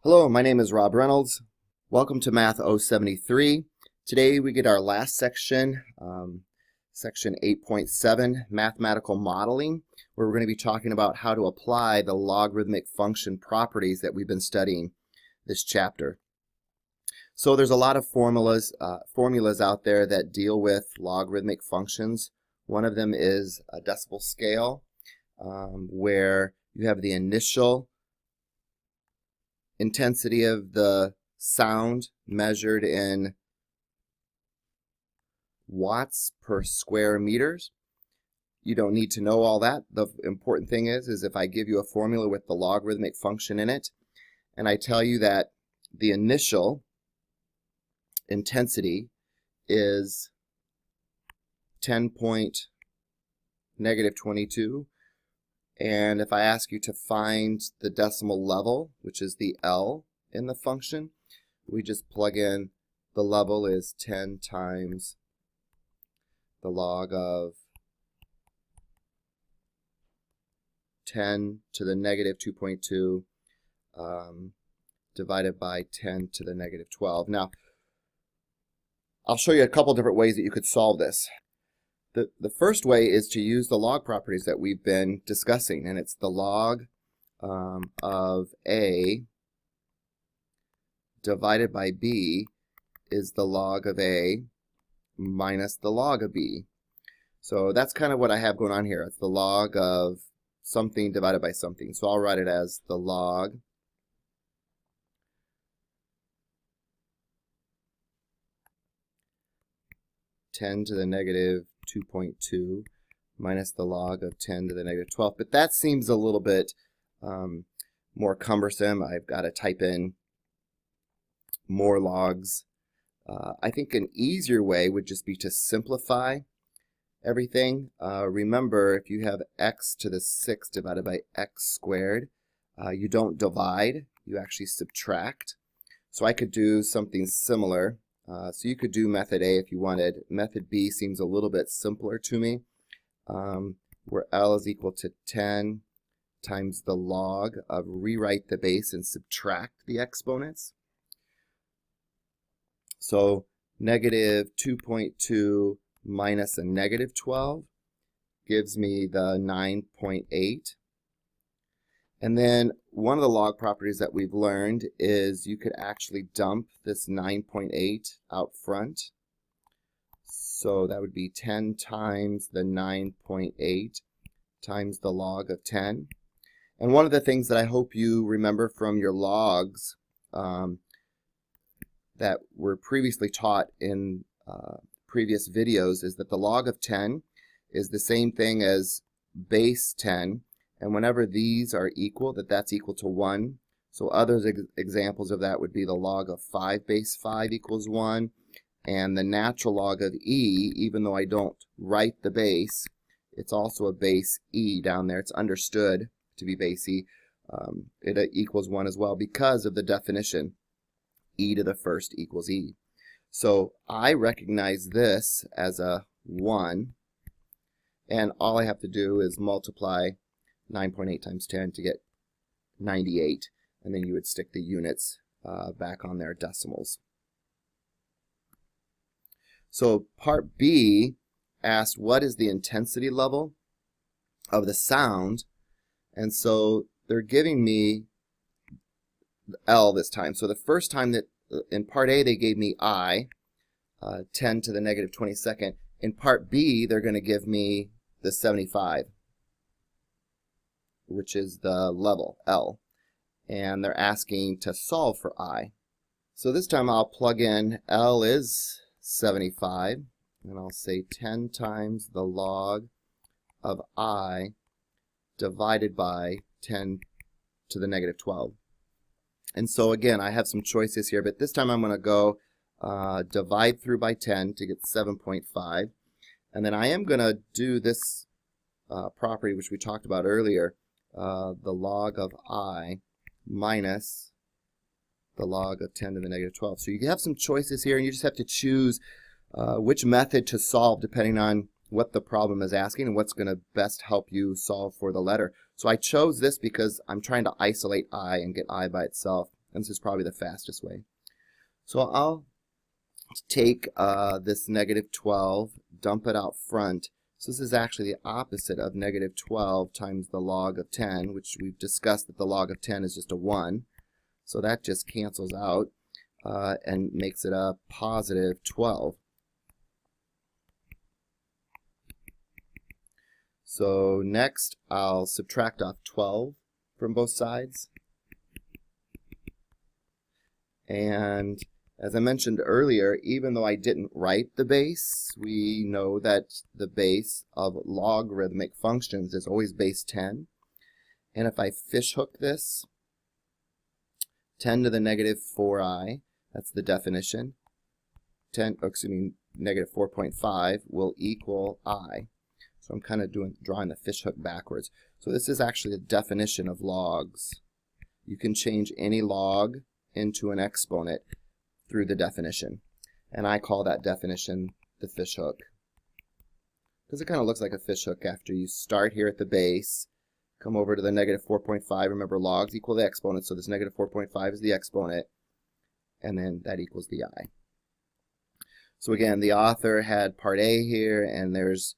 Hello, my name is Rob Reynolds. Welcome to Mat-073. Today we get our last section, section 8.7, Mathematical Modeling, where we're going to be talking about how to apply the logarithmic function properties that we've been studying this chapter. So there's a lot of formulas out there that deal with logarithmic functions. One of them is a decimal scale, where you have the initial intensity of the sound measured in watts per square meters. You don't need to know all that. The important thing is if I give you a formula with the logarithmic function in it, and I tell you that the initial intensity is 10.-22, and if I ask you to find the decimal level, which is the L in the function, we just plug in the level is 10 times the log of 10 to the negative 2.2 divided by 10 to the negative 12. Now, I'll show you a couple different ways that you could solve this. The first way is to use the log properties that we've been discussing, and it's the log of A divided by B is the log of A minus the log of B. So that's kind of what I have going on here. It's the log of something divided by something. So I'll write it as the log (10 to the negative 2.2 minus the log of 10 to the negative 12. But that seems a little bit more cumbersome. I've got to type in more logs. I think an easier way would just be to simplify everything. Remember, if you have x to the 6 divided by x squared, you don't divide, you actually subtract. So I could do something similar. So you could do method A if you wanted. Method B seems a little bit simpler to me, where L is equal to 10 times the log of rewrite the base and subtract the exponents. So negative 2.2 minus a negative 12 gives me the 9.8. And then one of the log properties that we've learned is you could actually dump this 9.8 out front. So that would be 10 times the 9.8 times the log of 10. And one of the things that I hope you remember from your logs that were previously taught in previous videos is that the log of 10 is the same thing as base 10. And whenever these are equal, that's equal to 1. So other examples of that would be the log of 5 base 5 equals 1. And the natural log of e, even though I don't write the base, it's also a base e down there. It's understood to be base e. It equals 1 as well because of the definition. E to the first equals e. So I recognize this as a 1. And all I have to do is multiply 9.8 times 10 to get 98, and then you would stick the units back on their decimals. So part B asked what is the intensity level of the sound, and so they're giving me L this time. So the first time that in part A they gave me I, 10 to the negative 22nd. In part B they're going to give me the 75. Which is the level, L. And they're asking to solve for I. So this time I'll plug in L is 75, and I'll say 10 times the log of I divided by 10 to the negative 12. And so again, I have some choices here, but this time I'm going to go divide through by 10 to get 7.5. And then I am going to do this property which we talked about earlier, the log of I minus the log of 10 to the negative 12. So you have some choices here, and you just have to choose which method to solve depending on what the problem is asking and what's going to best help you solve for the letter. So I chose this because I'm trying to isolate I and get I by itself. And this is probably the fastest way. So I'll take this negative 12, dump it out front. So this is actually the opposite of negative 12 times the log of 10, which we've discussed that the log of 10 is just a 1. So that just cancels out and makes it a positive 12. So next I'll subtract off 12 from both sides. And as I mentioned earlier, even though I didn't write the base, we know that the base of logarithmic functions is always base 10. And if I fishhook this, 10 to the negative 4i, that's the definition, negative 4.5 will equal I. So I'm kind of drawing the fishhook backwards. So this is actually the definition of logs. You can change any log into an exponent through the definition. And I call that definition the fishhook, because it kind of looks like a fishhook after you start here at the base, come over to the negative 4.5. Remember, logs equal the exponent, so this negative 4.5 is the exponent, and then that equals the I. So again, the author had part A here, and there's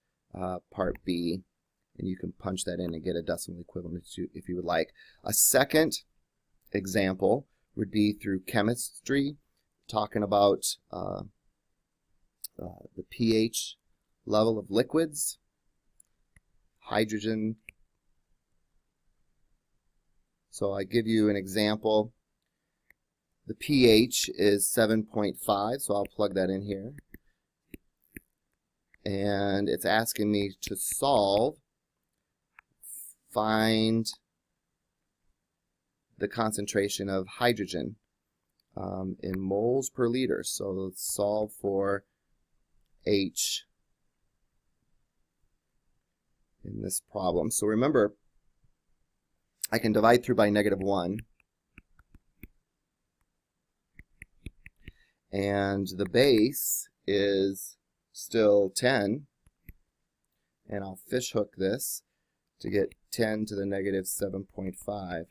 part B, and you can punch that in and get a decimal equivalent if you would like. A second example would be through chemistry, talking about the pH level of liquids, hydrogen. So I give you an example. The pH is 7.5, so I'll plug that in here. And it's asking me to find the concentration of hydrogen in moles per liter. So let's solve for H in this problem. So remember, I can divide through by negative 1. And the base is still 10. And I'll fishhook this to get 10 to the negative 7.5.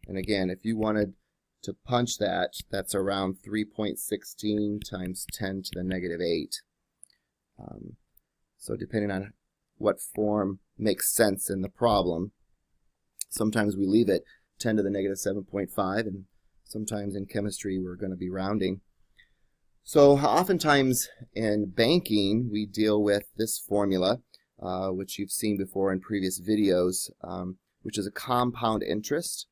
And again, if you wanted to punch that, that's around 3.16 times 10 to the negative 8. So depending on what form makes sense in the problem, sometimes we leave it 10 to the negative 7.5, and sometimes in chemistry we're going to be rounding. So oftentimes in banking we deal with this formula, which you've seen before in previous videos, which is a compound interest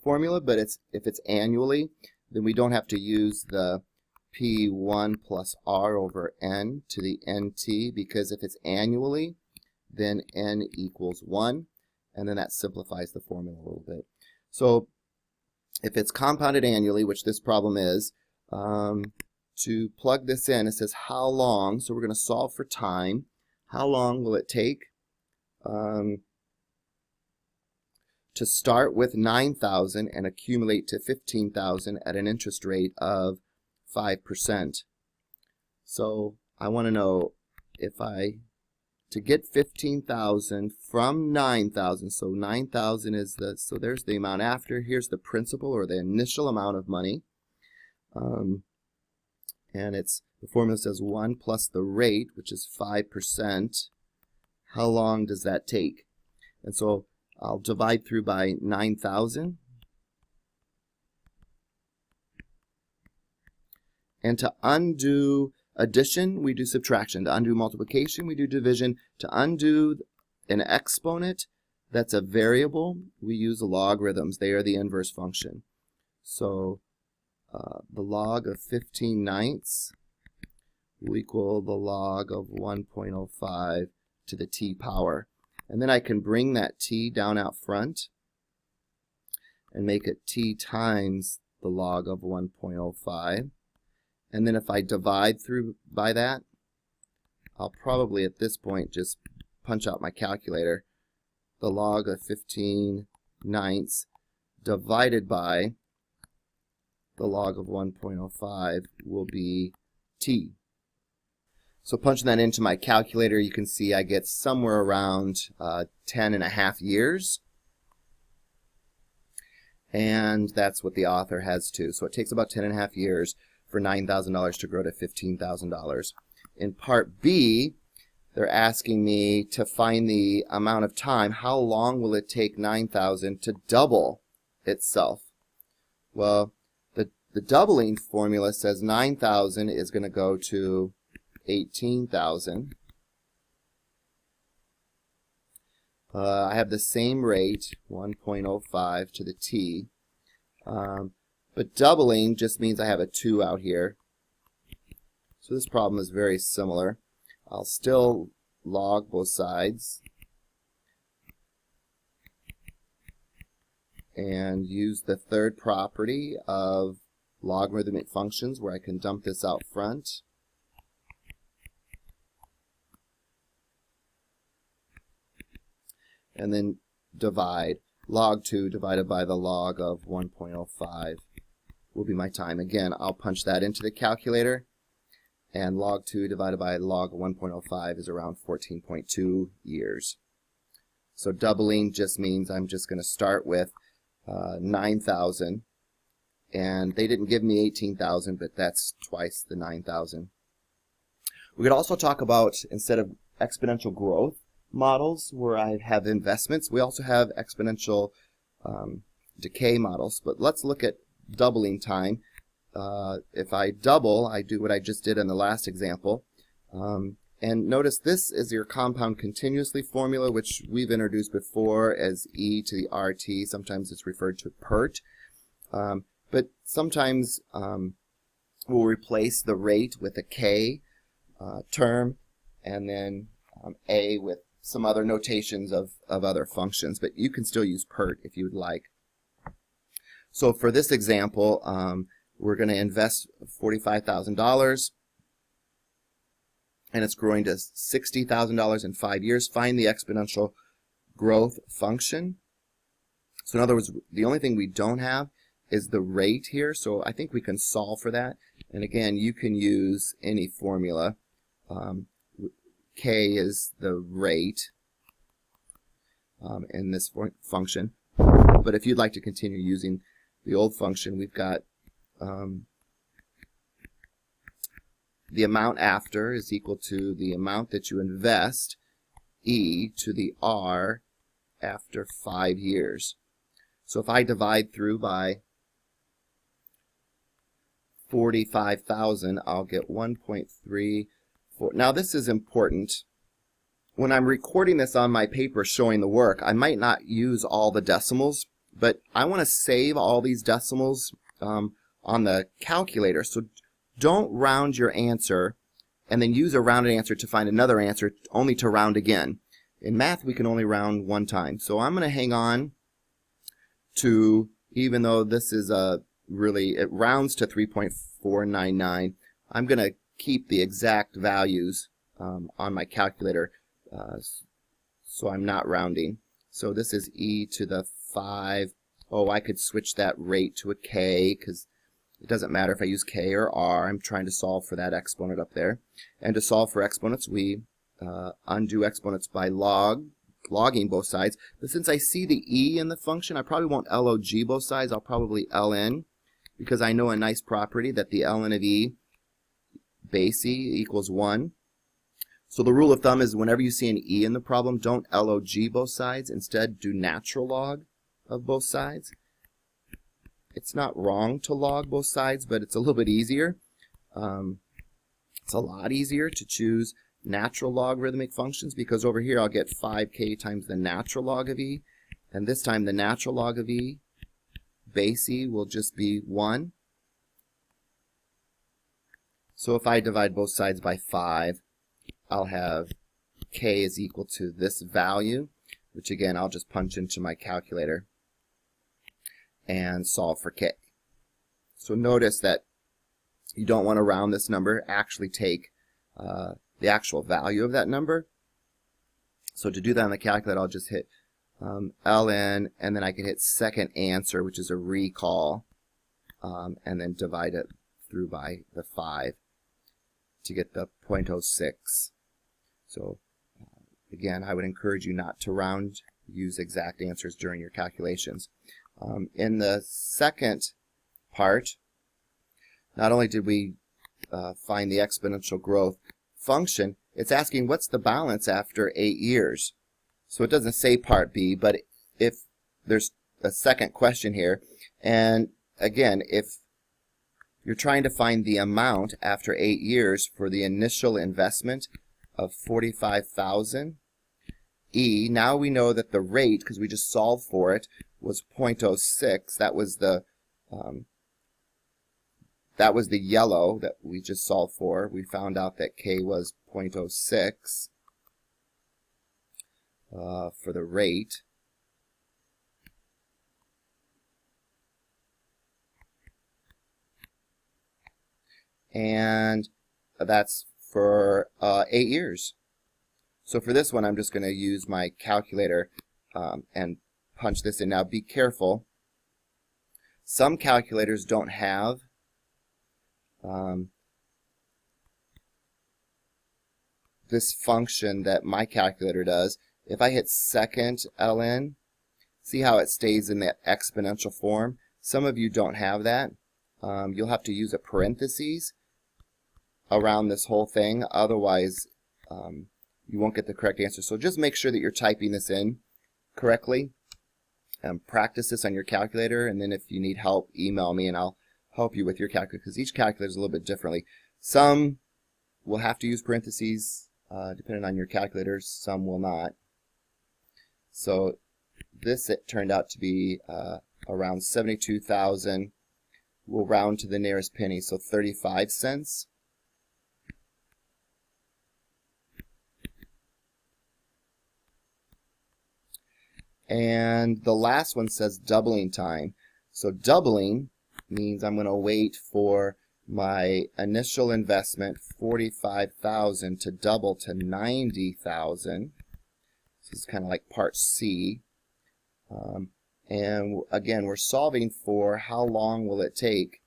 formula, but if it's annually, then we don't have to use the P1 plus R over N to the NT, because if it's annually, then N equals 1, and then that simplifies the formula a little bit. So if it's compounded annually, which this problem is, to plug this in, it says how long, so we're going to solve for time. How long will it take to start with 9,000 and accumulate to 15,000 at an interest rate of 5%. So I want to know if to get 15,000 from 9,000, so 9,000 is so there's the amount after, here's the principal or the initial amount of money. And the formula says 1 plus the rate, which is 5%. How long does that take? And so I'll divide through by 9,000. And to undo addition, we do subtraction. To undo multiplication, we do division. To undo an exponent, that's a variable, we use logarithms. They are the inverse function. So the log of 15/9 will equal the log of 1.05 to the t power. And then I can bring that t down out front and make it t times the log of 1.05. And then if I divide through by that, I'll probably at this point just punch out my calculator. The log of 15/9 divided by the log of 1.05 will be t. So punching that into my calculator, you can see I get somewhere around 10.5 years. And that's what the author has too. So it takes about 10.5 years for $9,000 to grow to $15,000. In part B, they're asking me to find the amount of time. How long will it take 9,000 to double itself? Well, the doubling formula says 9,000 is going to go to 18,000. I have the same rate, 1.05 to the t. But doubling just means I have a 2 out here. So this problem is very similar. I'll still log both sides and use the third property of logarithmic functions where I can dump this out front. And then divide. Log 2 divided by the log of 1.05 will be my time. Again, I'll punch that into the calculator, and log 2 divided by log of 1.05 is around 14.2 years. So doubling just means I'm just going to start with 9,000, and they didn't give me 18,000, but that's twice the 9,000. We could also talk about, instead of exponential growth models where I have investments, we also have exponential decay models. But let's look at doubling time. If I double, I do what I just did in the last example. And notice this is your compound continuously formula, which we've introduced before as e to the RT. Sometimes it's referred to PERT. But sometimes we'll replace the rate with a k term, and then a with some other notations of other functions. But you can still use PERT if you would like. So for this example, we're going to invest $45,000, and it's growing to $60,000 in 5 years. Find the exponential growth function. So in other words, the only thing we don't have is the rate here, so I think we can solve for that. And again, you can use any formula. K is the rate in this function. But if you'd like to continue using the old function, we've got the amount after is equal to the amount that you invest, e to the r, after 5 years. So if I divide through by 45,000, I'll get 1.34. Now this is important. When I'm recording this on my paper showing the work, I might not use all the decimals, but I want to save all these decimals on the calculator. So don't round your answer and then use a rounded answer to find another answer only to round again. In math, we can only round one time. So I'm going to hang on to, even though this is it rounds to 3.499, I'm going to keep the exact values on my calculator, so I'm not rounding. So this is e to the 5. Oh, I could switch that rate to a k, because it doesn't matter if I use k or r. I'm trying to solve for that exponent up there. And to solve for exponents, we undo exponents by logging both sides. But since I see the e in the function, I probably won't log both sides. I'll probably ln, because I know a nice property that the ln of e base e equals 1. So the rule of thumb is whenever you see an e in the problem, don't log both sides. Instead, do natural log of both sides. It's not wrong to log both sides, but it's a little bit easier. It's a lot easier to choose natural logarithmic functions, because over here I'll get 5k times the natural log of e, and this time the natural log of e base e will just be 1. So if I divide both sides by 5, I'll have k is equal to this value, which again I'll just punch into my calculator and solve for k. So notice that you don't want to round this number. Actually take the actual value of that number. So to do that on the calculator, I'll just hit ln, and then I can hit second answer, which is a recall, and then divide it through by the 5 to get the 0.06. So again, I would encourage you not to round. Use exact answers during your calculations. In the second part, not only did we find the exponential growth function, it's asking what's the balance after 8 years. So it doesn't say part B, but if there's a second question here, and again, if you're trying to find the amount after 8 years for the initial investment of $45,000, now we know that the rate, because we just solved for it, was 0.06. That was the yellow that we just solved for. We found out that K was 0.06 for the rate. And that's for 8 years. So for this one, I'm just going to use my calculator and punch this in. Now be careful. Some calculators don't have this function that my calculator does. If I hit second ln, see how it stays in that exponential form? Some of you don't have that. You'll have to use a parentheses around this whole thing, otherwise you won't get the correct answer. So just make sure that you're typing this in correctly. Practice this on your calculator, and then if you need help, email me and I'll help you with your calculator, because each calculator is a little bit differently. Some will have to use parentheses depending on your calculators, some will not. So this, it turned out to be around 72,000. We'll round to the nearest penny, so 35 cents. And the last one says doubling time. So doubling means I'm going to wait for my initial investment, 45,000, to double to 90,000. This is kind of like part C. And again, we're solving for how long will it take,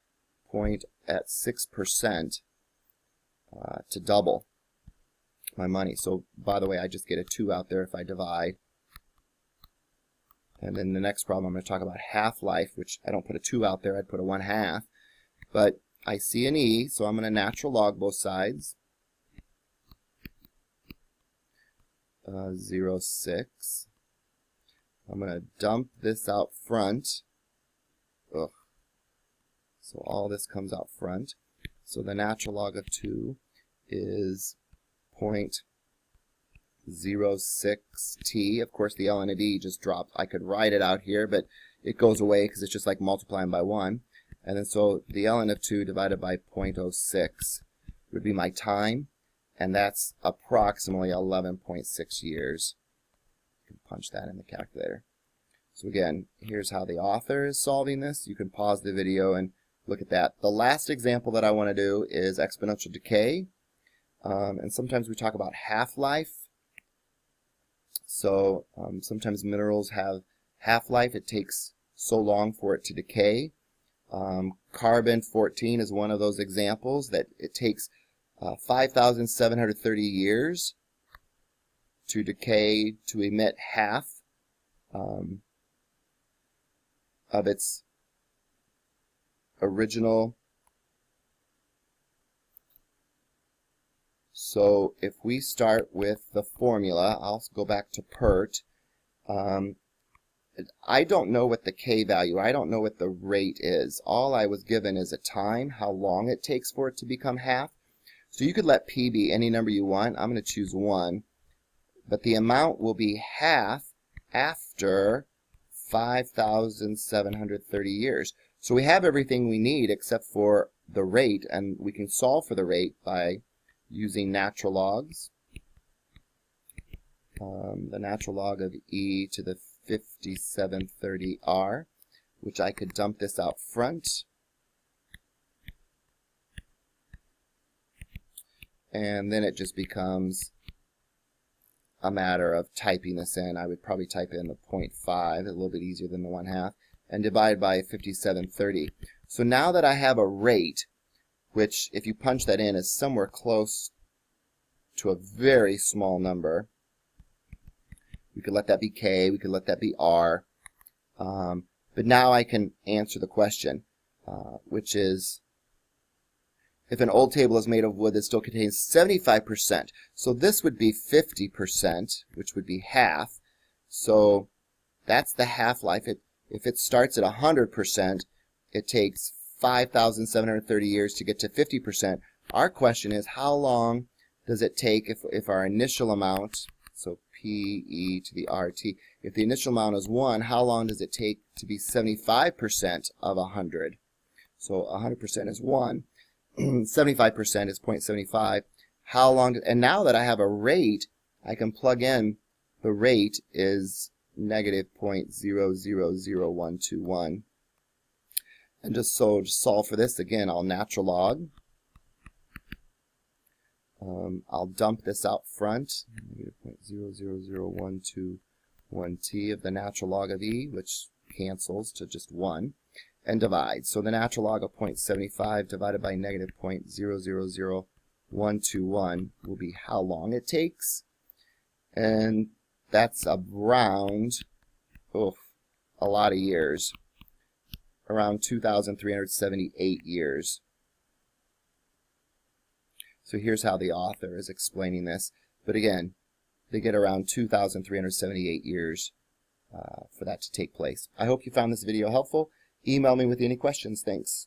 0.6%, to double my money. So by the way, I just get a 2 out there if I divide. And then the next problem, I'm going to talk about half-life, which I don't put a 2 out there, I'd put a 1/2. But I see an E, so I'm going to natural log both sides. 0.6. I'm going to dump this out front. Ugh. So all this comes out front. So the natural log of 2 is 0.06t. Of course, the ln of e just dropped. I could write it out here, but it goes away because it's just like multiplying by 1. And then so the ln of 2 divided by 0.06 would be my time, and that's approximately 11.6 years. You can punch that in the calculator. So again, here's how the author is solving this. You can pause the video and look at that. The last example that I want to do is exponential decay. And sometimes we talk about half-life. So sometimes minerals have half-life. It takes so long for it to decay. Carbon-14 is one of those examples that it takes 5,730 years to decay, to emit half of its original. So if we start with the formula, I'll go back to PERT. I don't know what the K value, I don't know what the rate is. All I was given is a time, how long it takes for it to become half. So you could let P be any number you want. I'm going to choose 1. But the amount will be half after 5,730 years. So we have everything we need except for the rate, and we can solve for the rate by using natural logs. The natural log of e to the 5730r, which I could dump this out front. And then it just becomes a matter of typing this in. I would probably type in the 0.5, a little bit easier than the 1/2, and divide by 5730. So now that I have a rate, which if you punch that in is somewhere close to a very small number, we could let that be K, we could let that be R, but But now I can answer the question, which is, if an old table is made of wood that still contains 75%, so this would be 50%, which would be half. So that's the half-life. If it starts at 100%, it takes 5,730 years to get to 50%. Our question is, how long does it take if our initial amount, so P to the RT, if the initial amount is 1, how long does it take to be 75% of 100? So 100% is 1. 75% is 0.75. How long, and now that I have a rate, I can plug in the rate is negative 0.000121. And just solve for this again, I'll natural log. I'll dump this out front, negative 0.000121t of the natural log of e, which cancels to just 1, and divide. So the natural log of 0.75 divided by negative 0.000121 will be how long it takes. And that's around, a lot of years, around 2,378 years. So here's how the author is explaining this. But again, they get around 2,378 years for that to take place. I hope you found this video helpful. Email me with any questions. Thanks.